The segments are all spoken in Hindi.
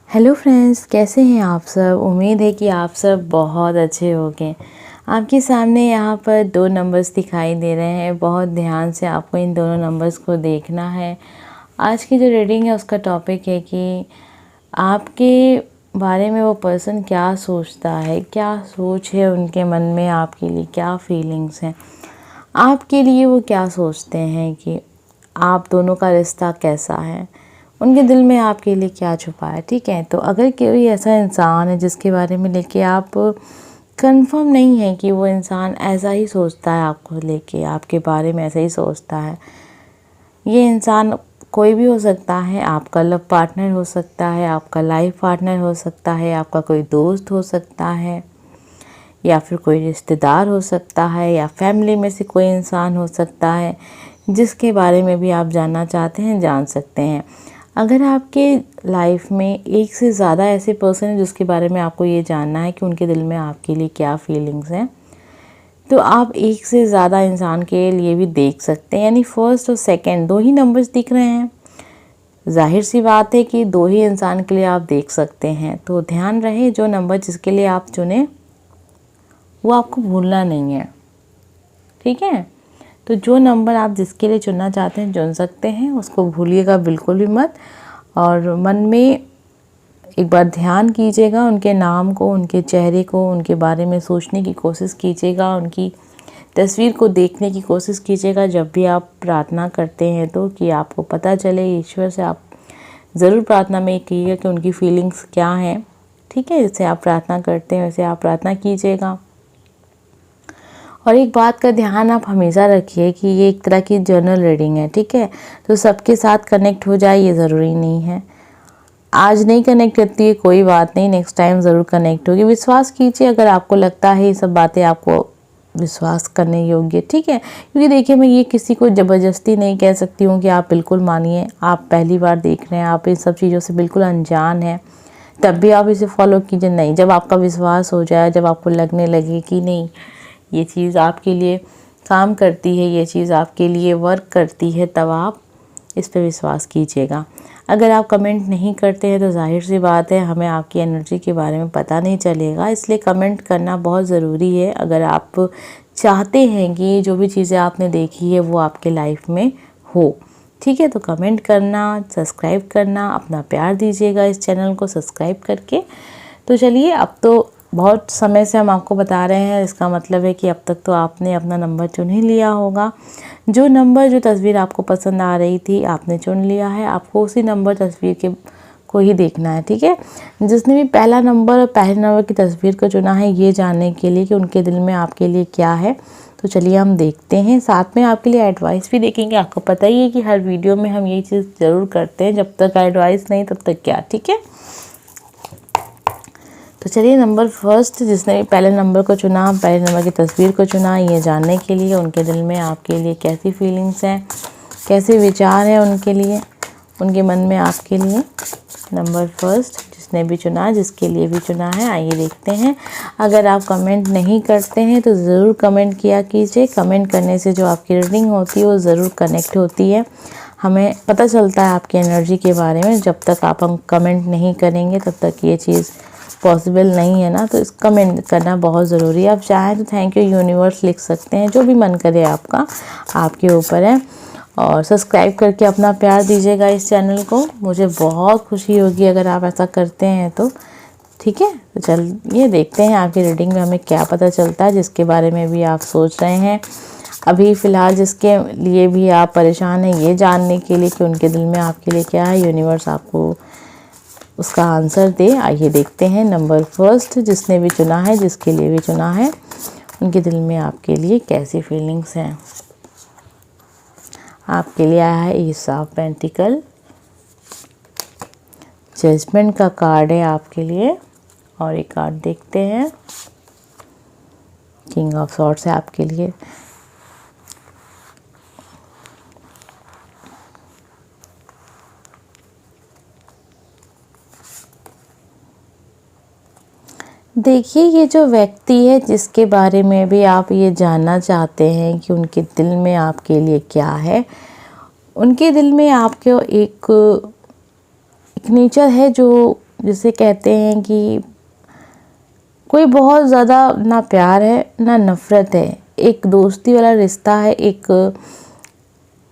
हेलो फ्रेंड्स, कैसे हैं आप सब। उम्मीद है कि आप सब बहुत अच्छे होंगे। आपके सामने यहाँ पर 2 नंबर्स दिखाई दे रहे हैं। बहुत ध्यान से आपको इन दोनों नंबर्स को देखना है। आज की जो रीडिंग है उसका टॉपिक है कि आपके बारे में वो पर्सन क्या सोचता है, क्या सोच है उनके मन में आपके लिए, क्या फीलिंग्स हैं आपके लिए, वो क्या सोचते हैं कि आप दोनों का रिश्ता कैसा है, उनके दिल में आपके लिए क्या छुपा है। ठीक है, तो अगर कोई ऐसा इंसान है जिसके बारे में लेके आप कंफर्म नहीं है कि वो इंसान ऐसा ही सोचता है, आपको लेके आपके बारे में ऐसा ही सोचता है, ये इंसान कोई भी हो सकता है। आपका लव पार्टनर हो सकता है, आपका लाइफ पार्टनर हो सकता है, आपका कोई दोस्त हो सकता है, या फिर कोई रिश्तेदार हो सकता है, या फैमिली में से कोई इंसान हो सकता है। जिसके बारे में भी आप जानना चाहते हैं जान सकते हैं। अगर आपके लाइफ में एक से ज़्यादा ऐसे पर्सन हैं जिसके बारे में आपको ये जानना है कि उनके दिल में आपके लिए क्या फीलिंग्स हैं, तो आप एक से ज़्यादा इंसान के लिए भी देख सकते हैं। यानी फर्स्ट और सेकंड 2 ही नंबर्स दिख रहे हैं। जाहिर सी बात है कि 2 ही इंसान के लिए आप देख सकते हैं। तो ध्यान रहे, जो नंबर जिसके लिए आप चुने वो आपको भूलना नहीं है। ठीक है, तो जो नंबर आप जिसके लिए चुनना चाहते हैं चुन सकते हैं, उसको भूलिएगा बिल्कुल भी मत। और मन में एक बार ध्यान कीजिएगा, उनके नाम को, उनके चेहरे को, उनके बारे में सोचने की कोशिश कीजिएगा, उनकी तस्वीर को देखने की कोशिश कीजिएगा जब भी आप प्रार्थना करते हैं, तो कि आपको पता चले। ईश्वर से आप ज़रूर प्रार्थना में कीजिएगा कि उनकी फीलिंग्स क्या हैं। ठीक है, जैसे आप प्रार्थना करते हैं वैसे आप प्रार्थना कीजिएगा। और एक बात का ध्यान आप हमेशा रखिए कि ये एक तरह की जर्नल रीडिंग है। ठीक है, तो सबके साथ कनेक्ट हो जाए ये ज़रूरी नहीं है। आज नहीं कनेक्ट करती है कोई बात नहीं, नेक्स्ट टाइम ज़रूर कनेक्ट होगी। विश्वास कीजिए अगर आपको लगता है ये सब बातें आपको विश्वास करने योग्य। ठीक है, क्योंकि देखिए मैं ये किसी को ज़बरदस्ती नहीं कह सकती हूँ कि आप बिल्कुल मानिए। आप पहली बार देख रहे हैं, आप इन सब चीज़ों से बिल्कुल अनजान हैं, तब भी आप इसे फॉलो कीजिए। नहीं, जब आपका विश्वास हो जाए, जब आपको लगने लगे कि नहीं ये चीज़ आपके लिए काम करती है, ये चीज़ आपके लिए वर्क करती है, तब आप इस पर विश्वास कीजिएगा। अगर आप कमेंट नहीं करते हैं तो जाहिर सी बात है हमें आपकी एनर्जी के बारे में पता नहीं चलेगा। इसलिए कमेंट करना बहुत ज़रूरी है अगर आप चाहते हैं कि जो भी चीज़ें आपने देखी है वो आपके लाइफ में हो। ठीक है, तो कमेंट करना, सब्सक्राइब करना, अपना प्यार दीजिएगा इस चैनल को सब्सक्राइब करके। तो चलिए, अब तो बहुत समय से हम आपको बता रहे हैं, इसका मतलब है कि अब तक तो आपने अपना नंबर चुन ही लिया होगा। जो नंबर, जो तस्वीर आपको पसंद आ रही थी आपने चुन लिया है। आपको उसी नंबर तस्वीर के को ही देखना है। ठीक है, जिसने भी पहला नंबर और पहले नंबर की तस्वीर को चुना है ये जानने के लिए कि उनके दिल में आपके लिए क्या है, तो चलिए हम देखते हैं। साथ में आपके लिए एडवाइस भी देखेंगे। आपको पता ही है कि हर वीडियो में हम ये चीज़ ज़रूर करते हैं, जब तक एडवाइस नहीं तब तक क्या। ठीक है, तो चलिए नंबर फर्स्ट, जिसने भी पहले नंबर को चुना, पहले नंबर की तस्वीर को चुना, ये जानने के लिए उनके दिल में आपके लिए कैसी फीलिंग्स हैं, कैसे विचार हैं उनके लिए, उनके मन में आपके लिए। नंबर फर्स्ट जिसने भी चुना, जिसके लिए भी चुना है, आइए देखते हैं। अगर आप कमेंट नहीं करते हैं तो ज़रूर कमेंट किया कीजिए। कमेंट करने से जो आपकी रीडिंग होती है वो ज़रूर कनेक्ट होती है, हमें पता चलता है आपकी एनर्जी के बारे में। जब तक आप हम कमेंट नहीं करेंगे तब तक ये चीज़ पॉसिबल नहीं है ना, तो इस कमेंट करना बहुत ज़रूरी है। आप चाहें तो थैंक यू यूनिवर्स लिख सकते हैं, जो भी मन करे आपका, आपके ऊपर है। और सब्सक्राइब करके अपना प्यार दीजिएगा इस चैनल को, मुझे बहुत खुशी होगी अगर आप ऐसा करते हैं तो। ठीक है, तो चलिए देखते हैं आपकी रीडिंग में हमें क्या पता चलता है, जिसके बारे में भी आप सोच रहे हैं। अभी फ़िलहाल जिसके लिए भी आप परेशान हैं ये जानने के लिए कि उनके दिल में आपके लिए क्या है, यूनिवर्स आपको उसका आंसर दे। आइए देखते हैं। नंबर फर्स्ट जिसने भी चुना है, जिसके लिए भी चुना है, उनके दिल में आपके लिए कैसी फीलिंग्स हैं। आपके लिए आया है एस ऑफ पेंटिकल, जजमेंट का कार्ड है आपके लिए। और एक कार्ड देखते हैं, किंग ऑफ सॉर्ड्स है आपके लिए। देखिए, ये जो व्यक्ति है जिसके बारे में भी आप ये जानना चाहते हैं कि उनके दिल में आपके लिए क्या है, उनके दिल में आपके एक नेचर है जो जिसे कहते हैं कि कोई बहुत ज़्यादा ना प्यार है ना नफ़रत है, एक दोस्ती वाला रिश्ता है, एक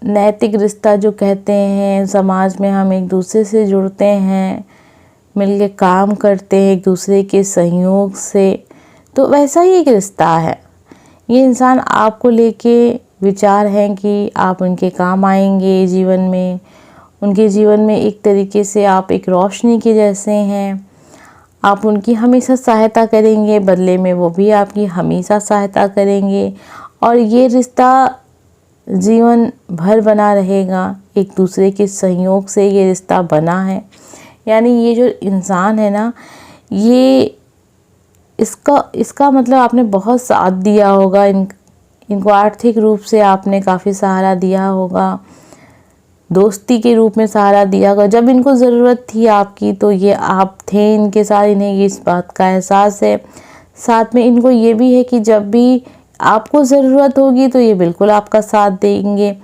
नैतिक रिश्ता जो कहते हैं। समाज में हम एक दूसरे से जुड़ते हैं, मिलके काम करते हैं एक दूसरे के सहयोग से, तो वैसा ही एक रिश्ता है। ये इंसान आपको लेके विचार हैं कि आप उनके काम आएंगे जीवन में, उनके जीवन में एक तरीके से आप एक रोशनी के जैसे हैं। आप उनकी हमेशा सहायता करेंगे, बदले में वो भी आपकी हमेशा सहायता करेंगे, और ये रिश्ता जीवन भर बना रहेगा। एक दूसरे के सहयोग से ये रिश्ता बना है। यानी ये जो इंसान है ना, ये इसका मतलब आपने बहुत साथ दिया होगा, इनको आर्थिक रूप से आपने काफ़ी सहारा दिया होगा, दोस्ती के रूप में सहारा दिया होगा। जब इनको ज़रूरत थी आपकी तो ये आप थे इनके साथ, इन्हें ये इस बात का एहसास है। साथ में इनको ये भी है कि जब भी आपको ज़रूरत होगी तो ये बिल्कुल आपका साथ देंगे।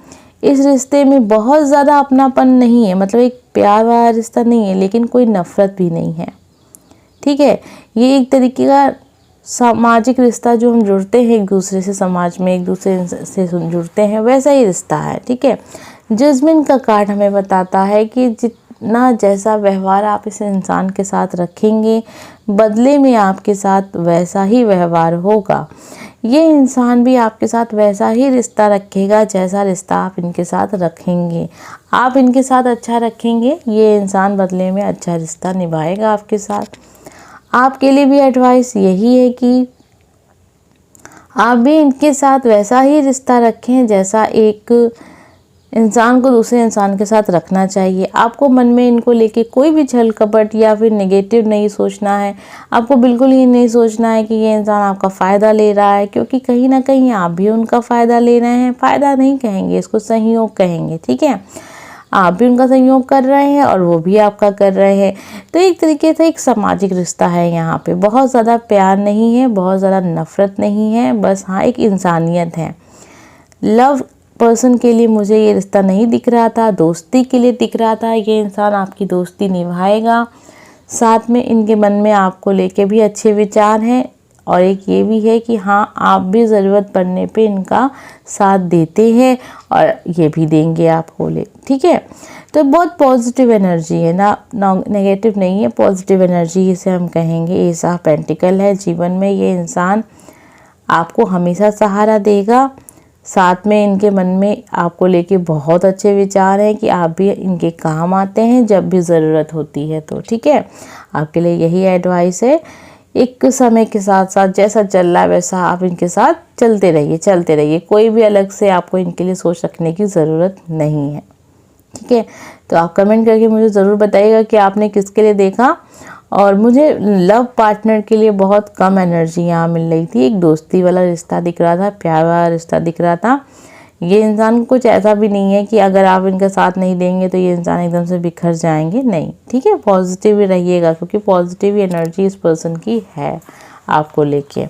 इस रिश्ते में बहुत ज़्यादा अपनापन नहीं है, मतलब एक प्यार वाला रिश्ता नहीं है, लेकिन कोई नफ़रत भी नहीं है। ठीक है, ये एक तरीके का सामाजिक रिश्ता जो हम जुड़ते हैं एक दूसरे से, समाज में एक दूसरे से जुड़ते हैं, वैसा ही रिश्ता है। ठीक है, जजमेंट का कार्ड हमें बताता है कि जितना जैसा व्यवहार आप इस इंसान के साथ रखेंगे, बदले में आपके साथ वैसा ही व्यवहार होगा। ये इंसान भी आपके साथ वैसा ही रिश्ता रखेगा जैसा रिश्ता आप इनके साथ रखेंगे। आप इनके साथ अच्छा रखेंगे, ये इंसान बदले में अच्छा रिश्ता निभाएगा आपके साथ। आपके लिए भी एडवाइस यही है कि आप भी इनके साथ वैसा ही रिश्ता रखें जैसा एक इंसान को दूसरे इंसान के साथ रखना चाहिए। आपको मन में इनको लेके कोई भी छल कपट या फिर नेगेटिव नहीं सोचना है। आपको बिल्कुल ही नहीं सोचना है कि ये इंसान आपका फ़ायदा ले रहा है, क्योंकि कहीं ना कहीं आप भी उनका फ़ायदा ले रहे हैं। फ़ायदा नहीं कहेंगे, इसको सहयोग कहेंगे। ठीक है, आप भी उनका सहयोग कर रहे हैं और वो भी आपका कर रहे हैं। तो एक तरीके से एक सामाजिक रिश्ता है। यहाँ पे बहुत ज़्यादा प्यार नहीं है, बहुत ज़्यादा नफ़रत नहीं है, बस हाँ एक इंसानियत है। लव पर्सन के लिए मुझे ये रिश्ता नहीं दिख रहा था, दोस्ती के लिए दिख रहा था। ये इंसान आपकी दोस्ती निभाएगा। साथ में इनके मन में आपको लेके भी अच्छे विचार हैं, और एक ये भी है कि हाँ आप भी ज़रूरत पड़ने पे इनका साथ देते हैं और ये भी देंगे आपको ले। ठीक है, तो बहुत पॉजिटिव एनर्जी है ना, नेगेटिव नहीं है, पॉजिटिव एनर्जी इसे हम कहेंगे। एस ऑफ पेंटिकल है। जीवन में ये इंसान आपको हमेशा सहारा देगा। साथ में इनके मन में आपको लेके बहुत अच्छे विचार हैं कि आप भी इनके काम आते हैं जब भी ज़रूरत होती है। तो ठीक है, आपके लिए यही एडवाइस है। एक समय के साथ साथ जैसा चल रहा है वैसा आप इनके साथ चलते रहिए। कोई भी अलग से आपको इनके लिए सोच रखने की ज़रूरत नहीं है। ठीक है, तो आप कमेंट करके मुझे ज़रूर बताइएगा कि आपने किसके लिए देखा। और मुझे लव पार्टनर के लिए बहुत कम एनर्जी यहाँ मिल रही थी। एक दोस्ती वाला रिश्ता दिख रहा था, प्यार वाला रिश्ता दिख रहा था। ये इंसान कुछ ऐसा भी नहीं है कि अगर आप इनका साथ नहीं देंगे तो ये इंसान एकदम से बिखर जाएंगे, नहीं। ठीक है, पॉजिटिव ही रहिएगा, क्योंकि पॉजिटिव एनर्जी इस पर्सन की है आपको लेके।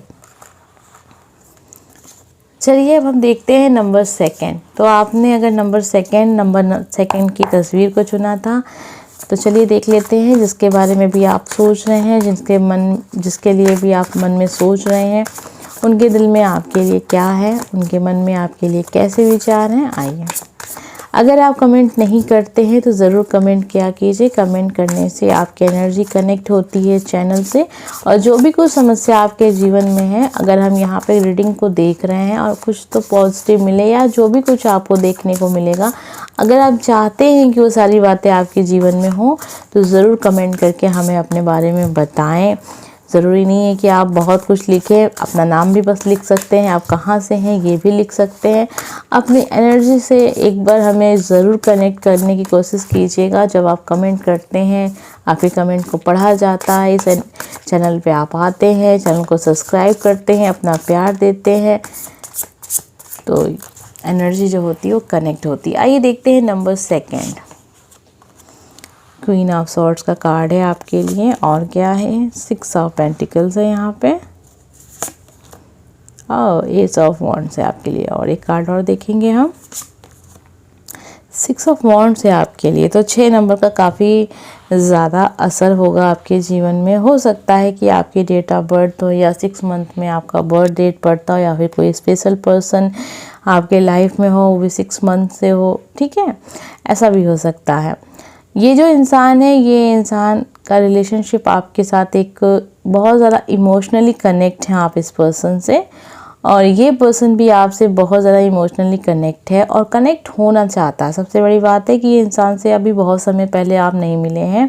चलिए अब हम देखते हैं नंबर सेकंड। तो आपने अगर नंबर सेकंड की तस्वीर को चुना था, तो चलिए देख लेते हैं जिसके बारे में भी आप सोच रहे हैं, जिसके लिए भी आप मन में सोच रहे हैं, उनके दिल में आपके लिए क्या है, उनके मन में आपके लिए कैसे विचार हैं। आइए, अगर आप कमेंट नहीं करते हैं तो ज़रूर कमेंट किया कीजिए। कमेंट करने से आपकी एनर्जी कनेक्ट होती है चैनल से, और जो भी कुछ समस्या आपके जीवन में है, अगर हम यहाँ पे रीडिंग को देख रहे हैं और कुछ तो पॉजिटिव मिले या जो भी कुछ आपको देखने को मिलेगा, अगर आप चाहते हैं कि वो सारी बातें आपके जीवन में हो, तो ज़रूर कमेंट करके हमें अपने बारे में बताएं। ज़रूरी नहीं है कि आप बहुत कुछ लिखें, अपना नाम भी बस लिख सकते हैं, आप कहाँ से हैं ये भी लिख सकते हैं। अपनी एनर्जी से एक बार हमें ज़रूर कनेक्ट करने की कोशिश कीजिएगा। जब आप कमेंट करते हैं, आपके कमेंट को पढ़ा जाता है, इस चैनल पे आप आते हैं, चैनल को सब्सक्राइब करते हैं, अपना प्यार देते हैं, तो एनर्जी जो होती है वो कनेक्ट होती है। आइए देखते हैं number second. Queen of swords का कार्ड है आपके लिए, और क्या है, 6 ऑफ पेंटिकल्स है यहाँ पे, और एस ऑफ वॉन्ड्स है आपके लिए। और एक कार्ड और देखेंगे हम, 6 ऑफ वॉन्ड्स है आपके लिए, तो 6 नंबर का काफ़ी ज़्यादा असर होगा आपके जीवन में। हो सकता है कि आपकी डेट ऑफ बर्थ हो या 6 मंथ में आपका बर्थ डेट पड़ता हो, या फिर कोई स्पेशल पर्सन आपके लाइफ में हो वो भी 6 मंथ से हो, ठीक है, ऐसा भी हो सकता है। ये जो इंसान है, ये इंसान का रिलेशनशिप आपके साथ एक बहुत ज़्यादा इमोशनली कनेक्ट है आप इस पर्सन से, और ये पर्सन भी आपसे बहुत ज़्यादा इमोशनली कनेक्ट है और कनेक्ट होना चाहता है। सबसे बड़ी बात है कि ये इंसान से अभी बहुत समय पहले आप नहीं मिले हैं,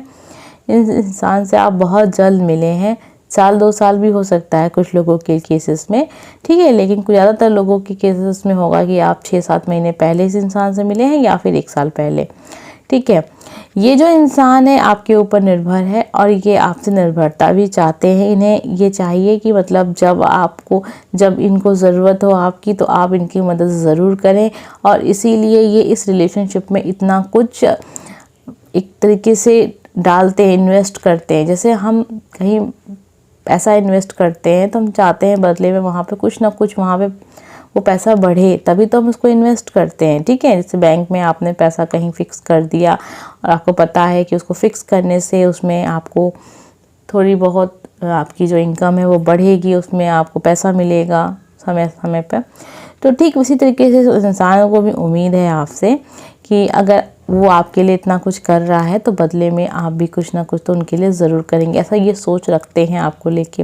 इस इंसान से आप बहुत जल्द मिले हैं, साल 2 साल भी हो सकता है कुछ लोगों के केसेस में, ठीक है, लेकिन ज़्यादातर लोगों के केसेस में होगा कि आप 6-7 महीने पहले इस इंसान से मिले हैं या फिर 1 साल पहले, ठीक है। ये जो इंसान है आपके ऊपर निर्भर है और ये आपसे निर्भरता भी चाहते हैं। इन्हें ये चाहिए कि मतलब जब इनको ज़रूरत हो आपकी तो आप इनकी मदद ज़रूर करें, और इसीलिए ये इस रिलेशनशिप में इतना कुछ एक तरीके से डालते हैं, इन्वेस्ट करते हैं। जैसे हम कहीं पैसा इन्वेस्ट करते हैं तो हम चाहते हैं बदले में वहाँ पे कुछ ना कुछ वहाँ पे वो पैसा बढ़े, तभी तो हम उसको इन्वेस्ट करते हैं, ठीक है। जैसे बैंक में आपने पैसा कहीं फ़िक्स कर दिया और आपको पता है कि उसको फ़िक्स करने से उसमें आपको थोड़ी बहुत आपकी जो इनकम है वो बढ़ेगी, उसमें आपको पैसा मिलेगा समय समय पर। तो ठीक उसी तरीके से उस इंसान को भी उम्मीद है आपसे कि अगर वो आपके लिए इतना कुछ कर रहा है तो बदले में आप भी कुछ ना कुछ तो उनके लिए ज़रूर करेंगे, ऐसा ये सोच रखते हैं आपको लेके,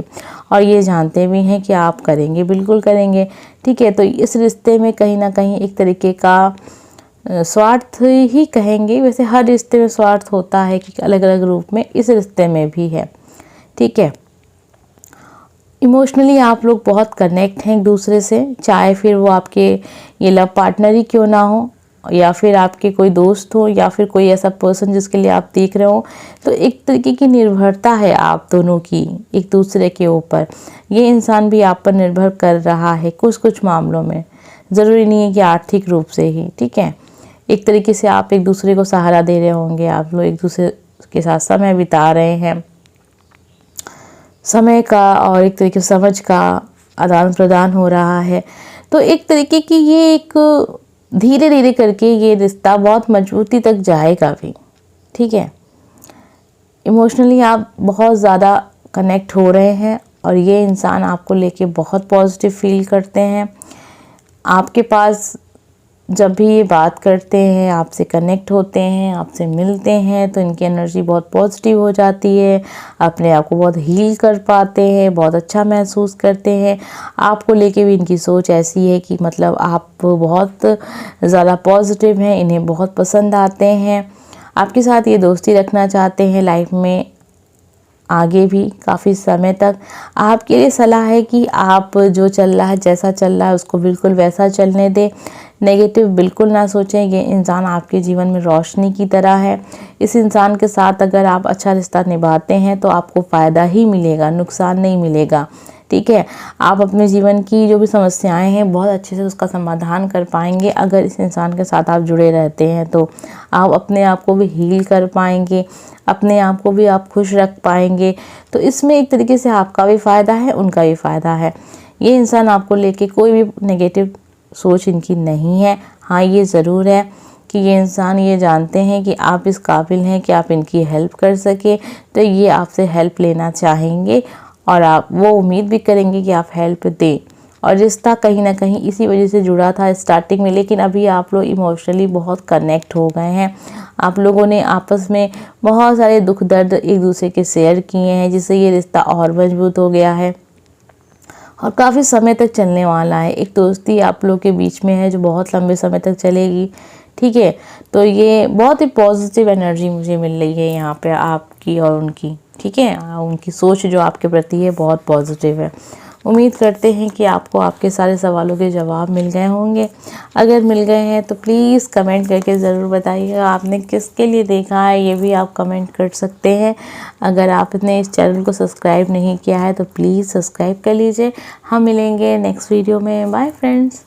और ये जानते भी हैं कि आप करेंगे, बिल्कुल करेंगे, ठीक है। तो इस रिश्ते में कहीं ना कहीं एक तरीके का स्वार्थ ही कहेंगे, वैसे हर रिश्ते में स्वार्थ होता है कि अलग अलग रूप में, इस रिश्ते में भी है, ठीक है। इमोशनली आप लोग बहुत कनेक्ट हैं एक दूसरे से, चाहे फिर वो आपके ये लव पार्टनर ही क्यों ना हो, या फिर आपके कोई दोस्त हो, या फिर कोई ऐसा पर्सन जिसके लिए आप देख रहे हो। तो एक तरीके की निर्भरता है आप दोनों की एक दूसरे के ऊपर। ये इंसान भी आप पर निर्भर कर रहा है कुछ कुछ मामलों में, ज़रूरी नहीं है कि आर्थिक रूप से ही, ठीक है। एक तरीके से आप एक दूसरे को सहारा दे रहे होंगे, आप लोग एक दूसरे के साथ समय बिता रहे हैं, समय का और एक तरीके से समझ का आदान प्रदान हो रहा है। तो एक तरीके की ये एक धीरे धीरे करके ये रिश्ता बहुत मजबूती तक जाएगा भी, ठीक है। इमोशनली आप बहुत ज़्यादा कनेक्ट हो रहे हैं और ये इंसान आपको लेके बहुत पॉजिटिव फील करते हैं। आपके पास जब भी ये बात करते हैं, आपसे कनेक्ट होते हैं, आपसे मिलते हैं, तो इनकी एनर्जी बहुत पॉजिटिव हो जाती है, अपने आप को बहुत हील कर पाते हैं, बहुत अच्छा महसूस करते हैं। आपको लेके भी इनकी सोच ऐसी है कि मतलब आप बहुत ज़्यादा पॉजिटिव हैं, इन्हें बहुत पसंद आते हैं, आपके साथ ये दोस्ती रखना चाहते हैं लाइफ में आगे भी काफ़ी समय तक। आपके लिए सलाह है कि आप जो चल रहा है, जैसा चल रहा है, उसको बिल्कुल वैसा चलने दें, नेगेटिव बिल्कुल ना सोचें। ये इंसान आपके जीवन में रोशनी की तरह है। इस इंसान के साथ अगर आप अच्छा रिश्ता निभाते हैं तो आपको फ़ायदा ही मिलेगा, नुकसान नहीं मिलेगा, ठीक है। आप अपने जीवन की जो भी समस्याएं हैं बहुत अच्छे से उसका समाधान कर पाएंगे। अगर इस इंसान के साथ आप जुड़े रहते हैं तो आप अपने आप को भी हील कर पाएंगे, अपने आप को भी आप खुश रख पाएंगे। तो इसमें एक तरीके से आपका भी फ़ायदा है, उनका भी फ़ायदा है। ये इंसान आपको लेके कोई भी नेगेटिव सोच इनकी नहीं है। हाँ, ये ज़रूर है कि ये इंसान ये जानते हैं कि आप इस काबिल हैं कि आप इनकी हेल्प कर सके, तो ये आपसे हेल्प लेना चाहेंगे और आप वो उम्मीद भी करेंगे कि आप हेल्प दें। और रिश्ता कहीं ना कहीं इसी वजह से जुड़ा था स्टार्टिंग में, लेकिन अभी आप लोग इमोशनली बहुत कनेक्ट हो गए हैं। आप लोगों ने आपस में बहुत सारे दुख दर्द एक दूसरे के शेयर किए हैं, जिससे ये रिश्ता और मजबूत हो गया है और काफ़ी समय तक चलने वाला है। एक दोस्ती आप लोग के बीच में है जो बहुत लंबे समय तक चलेगी, ठीक है। तो ये बहुत ही पॉजिटिव एनर्जी मुझे मिल रही है यहाँ पे आपकी और उनकी, ठीक है। उनकी सोच जो आपके प्रति है बहुत पॉजिटिव है। उम्मीद करते हैं कि आपको आपके सारे सवालों के जवाब मिल गए होंगे। अगर मिल गए हैं तो प्लीज़ कमेंट करके ज़रूर बताइएगा आपने किसके लिए देखा है, ये भी आप कमेंट कर सकते हैं। अगर आपने इस चैनल को सब्सक्राइब नहीं किया है तो प्लीज़ सब्सक्राइब कर लीजिए। हम मिलेंगे नेक्स्ट वीडियो में। Bye friends.